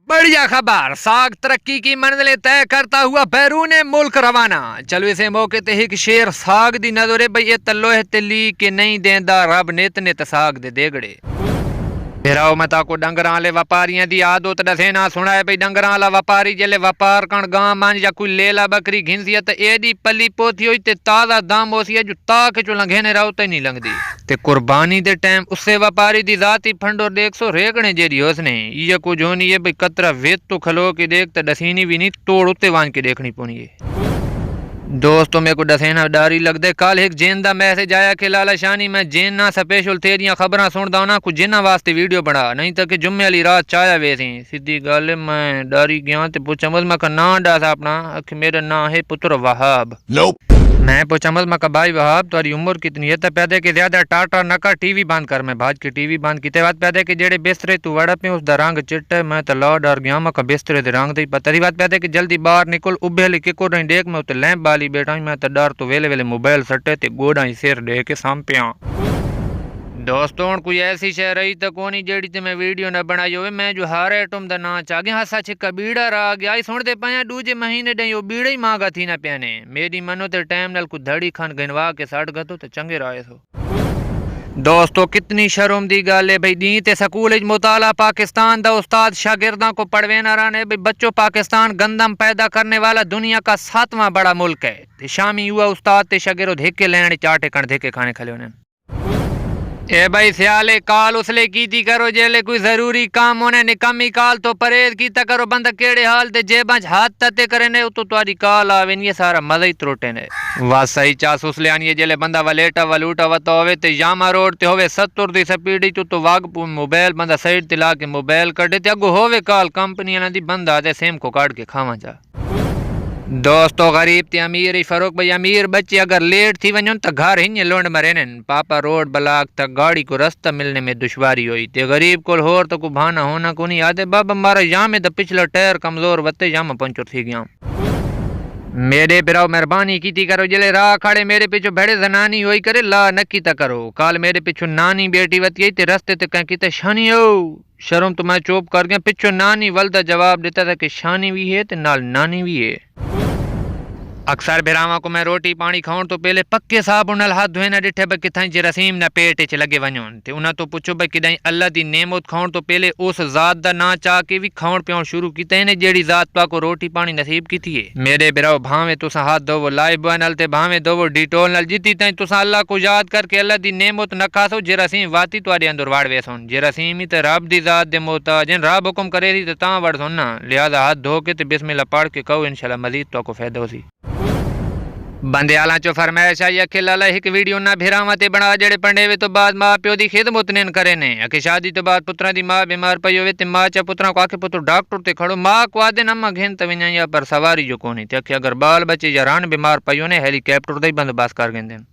बढ़िया खबर, साग तरक्की की मंजिलें तय करता हुआ बैरून मुल्क रवाना। चलो इसे मौके ते एक शेर साग दी नजर है भई ये तलोह तली के नहीं देंदा रब नित नित साग दे देगड़े। फिराओ मता को डंगरां वाले व्यापारियां दी आदत दसे ना सुनाए भई डंगरां वाला व्यापारी जेले व्यापार कण गां मान या कोई लेला बकरी घिंसी है तो एदी पली पोथी होई ते ताजा दाम होसी है जो ताक चो लंघे ने राव ते नहीं लंघदी ते कुर्बानी दे टाइम उससे व्यापारी दी जाती फंडो देख सो रेगणे जेरी होसने ये कुछ होनी है भई कतरा वेत तो खलो के देख ते दसीनी भी नहीं तोड़ उत्ते वांज के देखनी पोनी है। दोस्तों मेरे को दसेना डारी लगदे कल एक जेन दा मैसेज आया कि लाला शानी मैं जेन ना स्पेशल तेरियां खबरां सुनदा ना कुछ जिन्ना वास्ते वीडियो बना नहीं तो कि जुम्मे वाली रात चाया वेसी सीधी गल मैं डारी गया ते पूछा मत मैं ना डास अपना अख मेरा ना है पुत्र वहाब मैं पूछा मत मैं भाई वहाब तुम्हारी उम्र कितनी है तो पैदे के ज्यादा टाटा नका टीवी बंद कर मैं भाज के टीवी बंद किते बात पैदे के जेड़े बिस्तरे तू वड़ा पे उसदा रंग चिट्टा है मैं तो ला डर गया मैं बिस्तरे दे रंग दी पता दी बात पैदे के जल्दी बाहर निकल उबे लिखे को नहीं देख मैं उते लैंप बाली बैठा मैं तो डर तो वेले वेले मोबाइल सट्टे ते गोड़ा ही सिर दे के सांपिया। दोस्तों कोई ऐसी शह रही तो कोनी जेड़ी ते मैं वीडियो न बनाई होवे मैं जो हार एटम दा ना चागे हासा छिक्का बीड़ा रा गया आई सुनते पाया दूजे महीने डई ओ बीड़ा ही मांगा थी ना प्याने मेरी मनो ते टाइम नाल कुछ धड़ी खान गनवा के सड़ गतो ते चंगे राए सो। दोस्तों कितनी शर्म दी गल है भाई दी ते स्कूल इच मुताला पाकिस्तान दा उस्ताद शागिर्दां को पढ़वेना रहा भाई बच्चों पाकिस्तान गंदम पैदा करने वाला दुनिया का 7वां बड़ा मुल्क है। शामी हुआ उस्ताद ते शागिर्द धेके लेने चाटे कण धेके खाने खले होने ए भाई सियाले काल उसले कीती करो जेले कोई जरूरी काम होने निकम्मी काल तो परहेज कीता करो बंदा केड़े हाल ते जेबां च हाथ तते करे ने तो तुम्हारी काल आवे नहीं सारा मजा ही त्रोटे ने वास सही चास उसले आनी जेले बंदा वलेटा वलूटा वतो होवे ते यामा रोड ते होवे 70 दी स्पीड तो वाग मोबाइल बंदा साइड ते ला के मोबाइल कढे ते अगो होवे काल कंपनी दी बंदा ते सेम को काट के खावा जा। दोस्तों गरीब ते अमीर ही फर्क भाई अमीर बच्चे अगर लेट थी वञन तो घर ही लोंड मरेन पापा रोड ब्लॉक तक गाड़ी को रास्ता मिलने में दुश्वारी हुई ते गरीब को होर तो को बहाना होना को नहीं आदे बाबा मारा जामे तो पिछला टायर कमजोर वत्ते जाम पंचर थी गया। मेरे बिराव मेहरबानी की करो जले राह खड़े मेरे पीछे भेड़े जनानी होई करे ला नक्की ता करो काल मेरे पीछे नानी बेटी वती ते रास्ते ते कहीं किते शानी हो शर्म तो मैं चुप कर गया पिछो नानी वलदा जवाब देता था कि शानी भी है ते नाल नानी भी है। अक्सर बिरावा को मैं रोटी पानी खाऊं तो पहले पक्के साबुन नाल हाथ धोए ना डिठे भाई किथाई जरासीम ना पेट च लगे वञन ते उन्हां तो पुछो भाई किदाई अल्लाह दी नेमत खाऊं तो पहले उस जात दा ना चाह के भी खाउण पियाउण शुरू कीते ने जेड़ी जात पा को रोटी पानी नसीब कीती है। मेरे बिराव भावे तुसा हाथ धोवो लाइफ बॉय नाल ते भावे धोवो डिटोल नाल जिती ताई तुसा अल्लाह को याद करके अल्लाह दी नेमत न खासो जरासीम वाती तुहाडे अंदर वाड़ वेसन जरासीम ही ते रब दी जात दे मोहताज रब हुक्म करे दी ते तां वड़ सुनना लिहाजा हाथ धो के ते बिस्मिल्लाह पढ़ के कहो इंशाल्लाह मजीद तो को फायदा होसी। बंदे आला चो फरमाइश आई अखे लाला एक वीडियो ना भिरावा ते बना जेड़े पंडे वे तो बाद मां प्यो दी खिदमत नेन करे ने अखे शादी तो बाद पुत्रा दी मां बीमार पई होवे ते मां चा पुत्रा को आखे पुत्र डॉक्टर ते खड़ो मां को आदे नम्मा घेन त विञाया पर सवारी जो कोनी ते अखे अगर बाल बच्चे या रान बीमार पई होने हेलीकॉप्टर दा ही बंदोबस्त कर गेंदे।